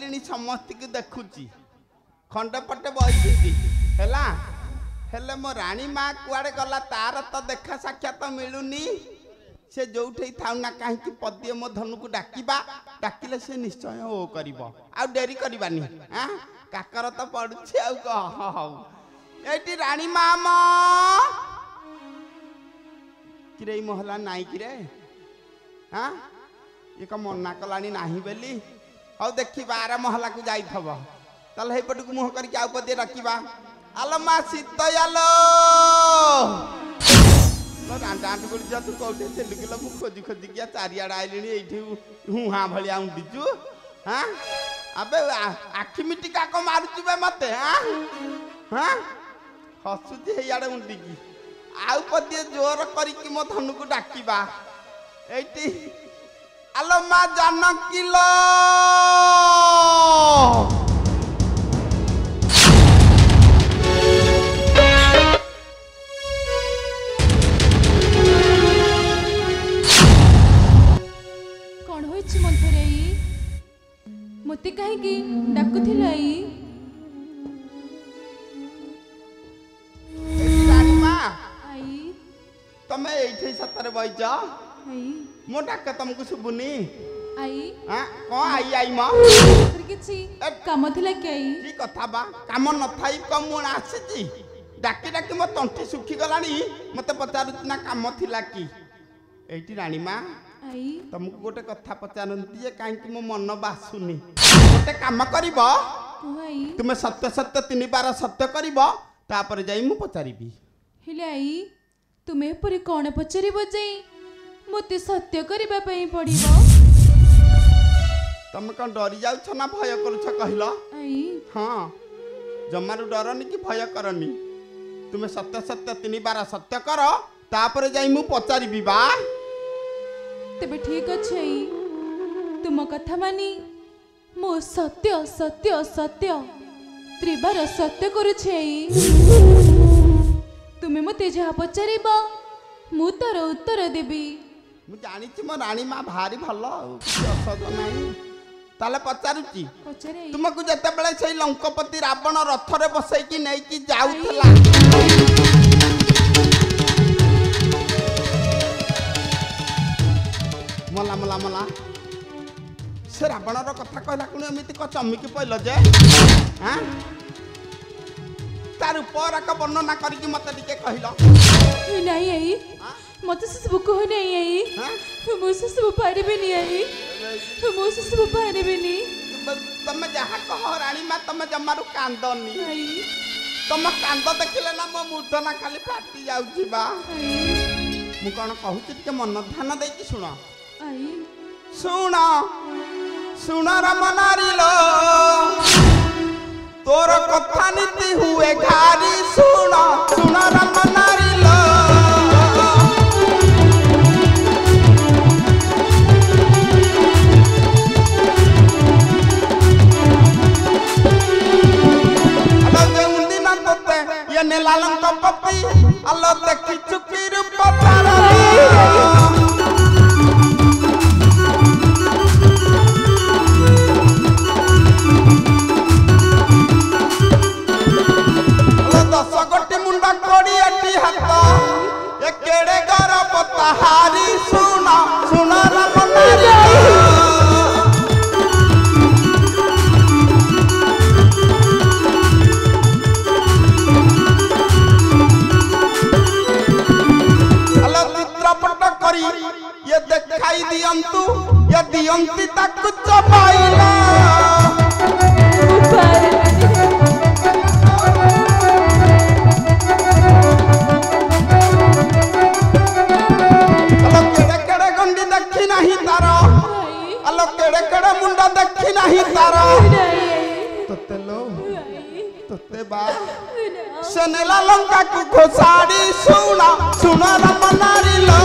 देखिली समस्त की देखुची खंडे पटे बही है हेले मो राणी माँ कुआड़े गला तार तो देखा साक्षात तो मिलूनी से जो थाउ ना कहीं पदे मो धनु को डाकिबा डाकिले से निश्चय ओ करिब आ डेरी करबानी हां काकर तो पडुछि आ कह एटी राणी माँ म किरे मोहला नाई किरे हां ये का मना कलानी नाही बेली हौ देखिबा आर मोहला को जाई थबो तल हे पटु मुह करके आ पदे रखिबा आलो मा सीतयालो लो डांट गुड़ी जा तू कोठे से लुकिलो मु खोजी खोजी गया चारियाड आइलिनी एठी हुहा भलिया उंडीजु हां अबे आखि मिटी का को मारुचु बे मते हां हां हसुती हे याडे उंडी की आउ पदे जोर करी कि मो धनु को डाकिबा एठी आलो मा जानकिलो मते कहीं डाकुथिल आई तमे एठे सतरे बइज आई मो डाक तुमको सुबुनी आई हां को आई म किछि काम थिला के आई की कथा बा काम न थाई कम मुन आसी डाकी डाकी मो तंठी सुखी गलानी मते पचारु ना काम थिला की एठी रानी मां आई तुमको गोटे कथा पचारंती जे काहे कि मो मन बासुनी गोटे काम करिवो आई तुमे सत्य सत्य तीन बार सत्य करिवो तापर जाई मु पचारिबी हेले आई तुमे परे कोन पचारिबो जाई मते सत्य करिबा पई पड़िबो तुम कौन डरी जाउ छ ना भय करू छ कहलो आई हां जमारू डरनी कि भय करनी तुमे सत्य सत्य तीन बार सत्य करो तापर जाई मु पचारिबी बा तेबे ठीक अच्छे तुम कथा मानी मो सत्य सत्य सत्य त्रिबार सत्य करुछे तुम्हें मते जहा पचारिबा मु तार उत्तर देबी मु जानि छि मो रानी मां भारी भलो किछ असद नाही ताले पचारुची पचारे तुमको जते बेले सही लंकापति रावण रथ रे बसई की नै की जाउथला मला मला मला से रावण कथा कहला कुण एमिति क चमिकी पइल जे हां तार ऊपर का वर्णना करी कि मते दिके कहिलो नहीं आई मते से सब कह नहीं आई हां मो से सब पारिबे नहीं आई मो से सब पारिबे नहीं तमे जहा कह रानी मा तमे जमारू कांदनी आई तम कांद देखिले ना मो मुठना खाली फाटी जाउची बा मु कोन कहूची के मन ध्यान देकी सुनो आई सुन सुन राम नारी लो तोर कथा नीति हुए घारी सुन सुन राम नारी लो अलो देउंदी ना तोते ये नेलालंक पति अलो देखि चुकी रूप तारा हारी सुना सुना राम नारी अलो चित्रपट करी ये देखाई दियंतु ये दियंती ताकु चबाइला मुंडा देखी नहीं तारा तोते लो तोते बा सनेला लंका को घोसाड़ी सुना सुना राम नारी लो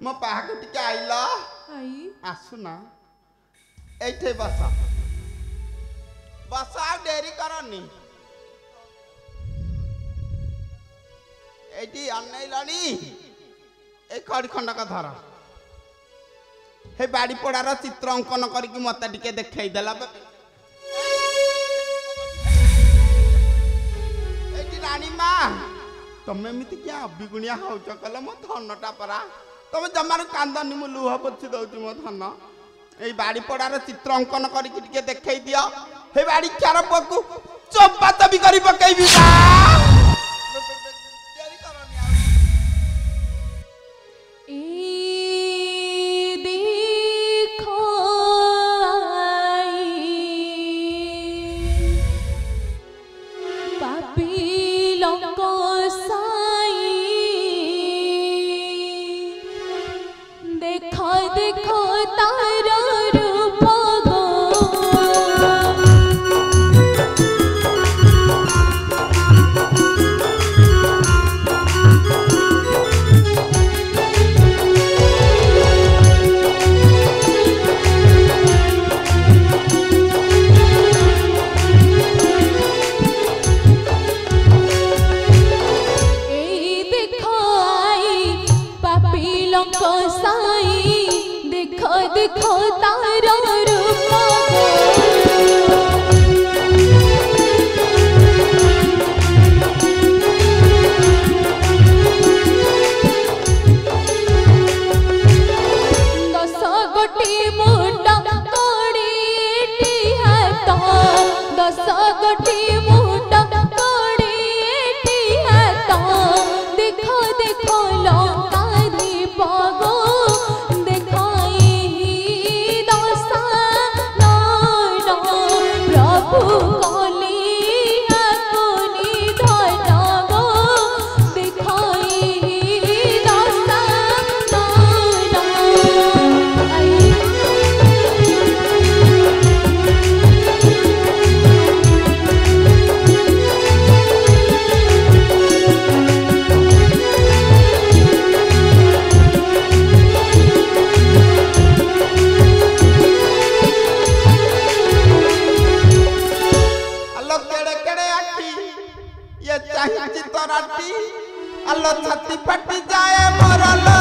मो पाहक टिके आइल आई आसुना एठे बस बस आ देरी करनी एटी अनैलनी ए खड़ी खंडक धर हे बाड़ी पड़ार चित्र अंकन करके मत टिके देखई देला एटी रानी मां तमे मिति क्या अबिगुणिया होच कल मो धनटा परा तमे जमार कांदनी मु लुह पछि दउची मो धन ए बाड़ी पड़ार चित्र अंकन करके टिके देखई दियो हे बाड़ी चार पकु चंपा तबी करी पकईबी बा देरी करनी ए देखो आई पापी लोको साई देखो देखो तारा रूप गो देखो तारा रूप दस गोटी मुंडा कोड़ीटी हाथ दस गोटी मुंडा कोड़ीटी हाथ देखो देखो लंका दीप गो अलो केड़े केड़े आखी ये चाहिए तोराटी अलो छाती फटी जाए मोरलो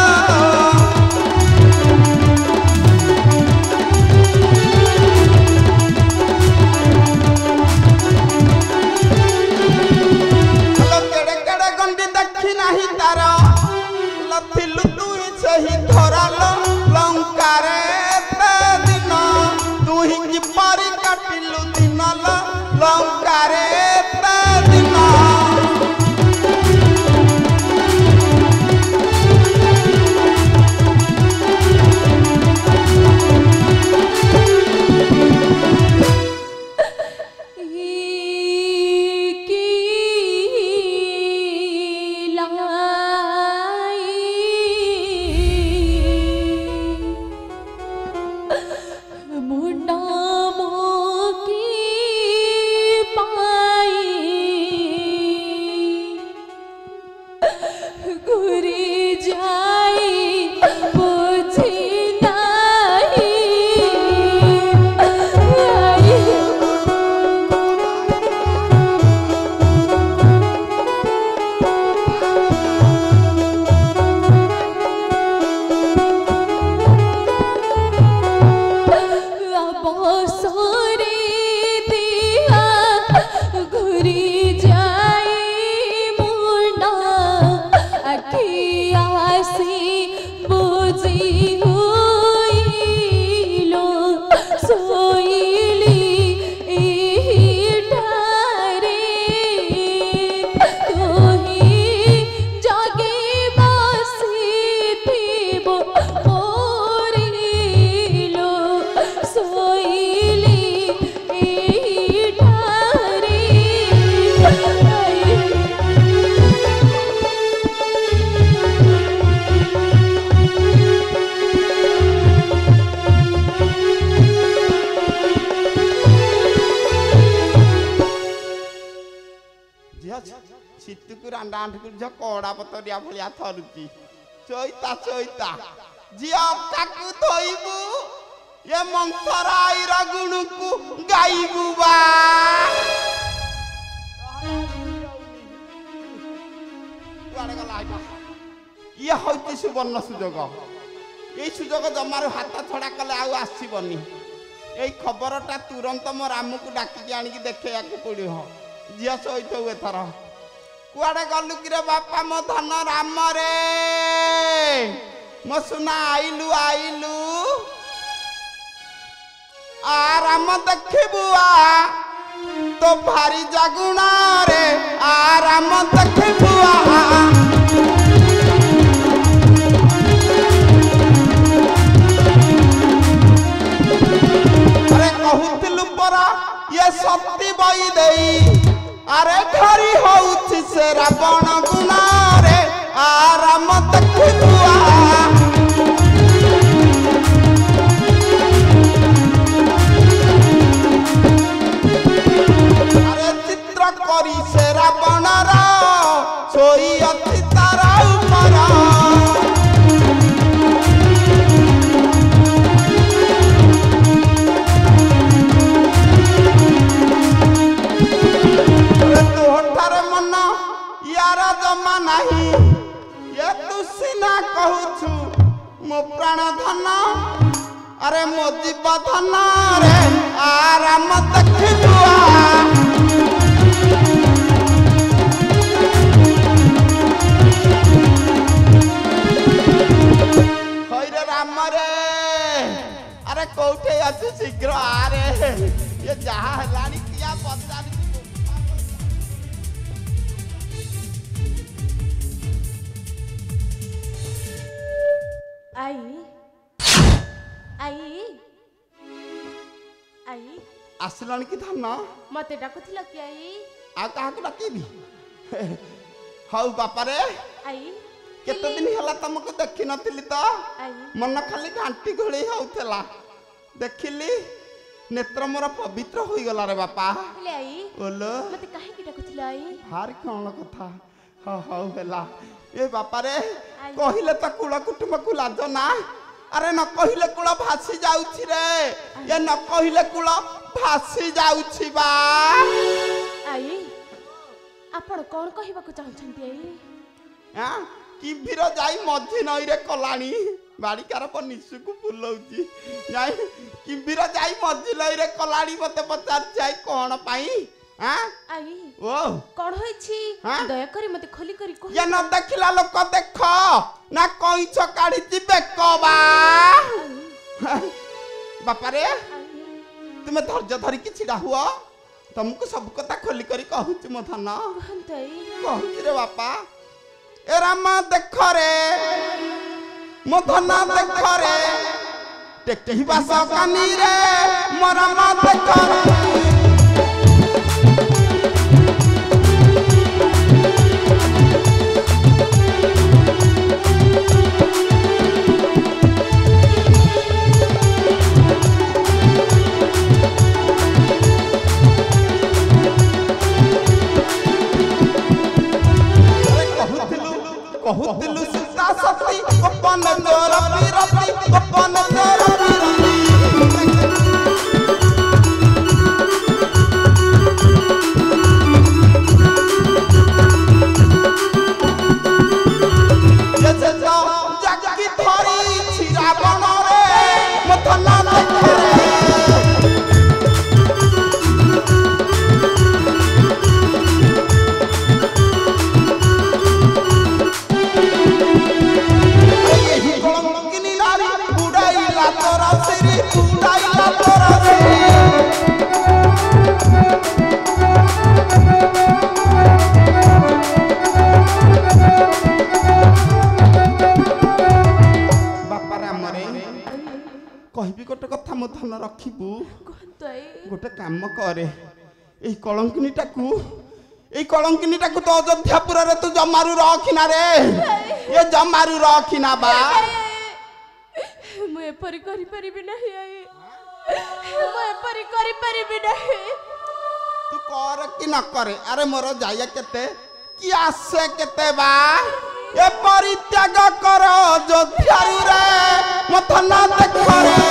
अलो केड़े केड़े गंडी देखी नहीं तारा लथिलु तुई सही धरालो लंकारे दिन तू ही किपरि काटिलु दिन लंकारे दिन कड़ा पतरिया भलिया थरुची चोइता चोइता जिया काकू धोइबू ये मंथराई रगुणु को गाइबू बा कुआडे गला आइबा ये होती सुवर्ण सुजोग ए सुजोग जमार हाथ छड़ा कले आउ आसीबनी ए खबरटा तुरंत मो रामू को डाकी आनी की देखेया को पड़ी हो जिया सोइतो एथरा कुआडे गलु कि रे बापा मो धन राम रे मो सुना आइलु आइलु आ राम देखबू आ तो भारी जागुणा रे आ राम देखबू आ अरे कहूतिलु परा ये सत्ती बई देई अरे घरी होउछि से रावण गुना रे आ राम देखबुआ अरे चित्र करी से रावण रा सोई अति तारा ऊपर जमा नहीं ये तू सीना कहूछु मो प्राण धन अरे मो जीव धन रे आ राम देखबुआ होइरे राम रे अरे कोठे अछि शीघ्र आ रे ये जहा हलानी किया पचार आई आई आई आसलान की धन मते डाकुथिला कि आई आ कहा को डाकीबी हाउ बापा रे आई केते दिन हला तुमको देखि नथिली तो आई मन खाली घंटी घोड़ी होउथला देखिली नेत्र मोर पवित्र होई गला रे बापा ले आई बोलो मते काहे कि डाकुथिला आई हार कोन कथा हाउ हेला ए बापा रे कहिले त कुळ कुटुंब को लाज ना अरे न कहिले कुळ भासी जाउछि रे ये न कहिले कुळ भासी जाउछि बा आपण कौन कहबाकू चाहछंती आई हां किंभीर जाई मझी नई रे कलाणी बाड़ीकार पर निसुकु बुलौची जाई किंभीर जाई मझी नई रे कलाणी मते पचार जाई कोन पाई हां आई ओ कौन होइछि दया करी मते खोली करी कह ये न देखिला लोक देख ना कइछ काढी जिबे कबा बापा रे तुमे धैर्य धरी कि छिड़ा हुआ तुमको सब कथा खोली करी कहूची मो धन कहूची रे बापा ए रामा देख रे मो धन देख रे टेकही बास कानी रे मो रामा देख कहूतिलु सीता सती अपन चोर पीरती अपन चोर पीरती ये जो जग की थोरी छिरा बन रे मथना देख रे कहबी गोटे कथा मो धन रखिबू गोटे काम करे एई कलंकिनीटाकू तो अयोध्यापुर रे तू जमारू रखिना रे ये जमारू रखिना बा मु एपरी करि परिबि नाही आई मु एपरी करि परिबि नाही तू कर कि न करे अरे मोर जाय केते कि आसे केते बा ए परित्याग कर अयोध्यारू रे मथना देख रे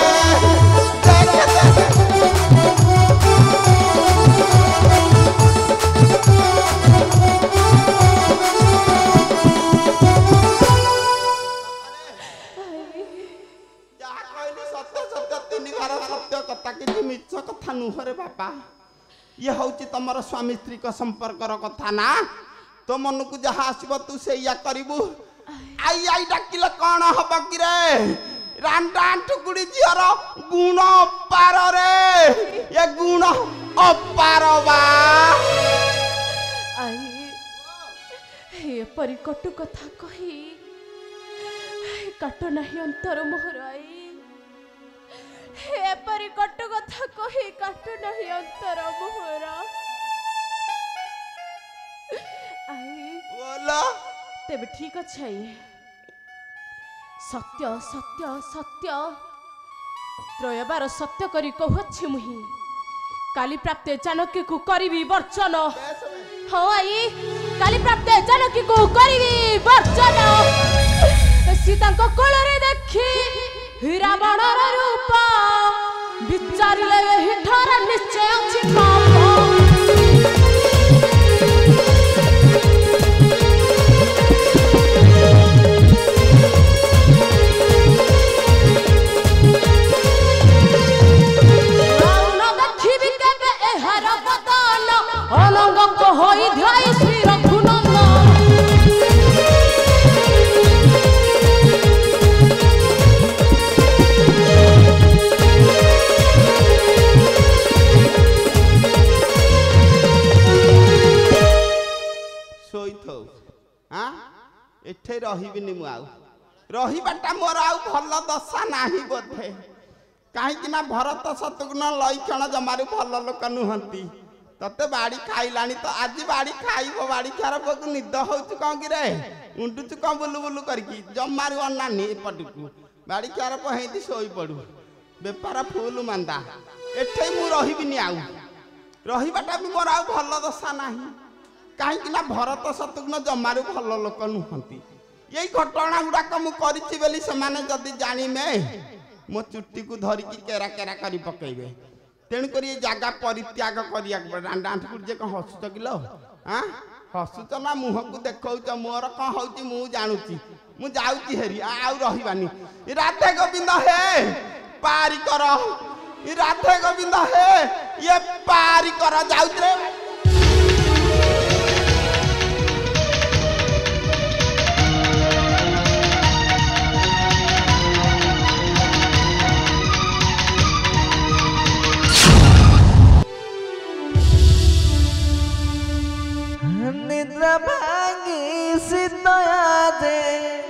मिछ कथा नुहरे बापा ये हूँ तुम स्वामी स्त्री का संपर्कर कथा ना तो मन को जहाँ आसब तू से या करू आई आई डाकिले कौन हम कि रे रांडा ठुकुड़ी झीर गुण अपार रे ये गुण अपार बा एपरी कटु कथा कही काट नहीं अंतर मोहर आई एपरी कटु कथा कही काट नहीं अंतर मोहर बोला तेबे ठीक अच्छे सत्य सत्य सत्य त्रयबार सत्य करी कहछि मुहि काली प्राप्त चाणक्य को करिवि वर्चन हाँ आई काली प्राप्त चाणक्य को करिवि वर्चन सीता को कोलरे देखी रावणर रूप विचारिले हिठर निश्चय अछि पाप होई ध्याई श्री रघुनंदन सोईथौ हां एठे रहिबिनी मु आउ रहिबाटा मोर आउ भल दशा नाही बोधे काहे कि ना भरत शत्रुघ्न लक्षण जमारू भल लोक नुहंती तते बाड़ी खाइलानी तो आज बाड़ी खाइबो बाड़ी खार पक निद होउछु कौन कि रे उंडुछु कौन बुलु बुलु करकी जमारू अनानी पटकू बाड़ी खार प हेती सोई पडू बेपार फुल मांदा एठे मु रहिबिनी आउ रहिबाटा भी मोर आउ भल दशा नाही काहे कि ना भरत शत्रुघ्न जमारू भल लोक नुहंती यही घटना गुड़ाक मु करिछि बेली से माने जदी जानिमे मो चुट्टी को धरिकी केरा केरा करी पकेबे तेणु कर ये जगह परित्याग करिया रांडा ठुकुड़ी जे हसुच किलो हाँ हसुच ना मुह को देखौच मोर कौन होची मु जानुची मु जाउची हेरी आउ रहिबानी राधे गोविंद हे पारी कर राधे गोविंद हे ये पारी कर जाउच रे निद्रा भांगी सिद्धया दे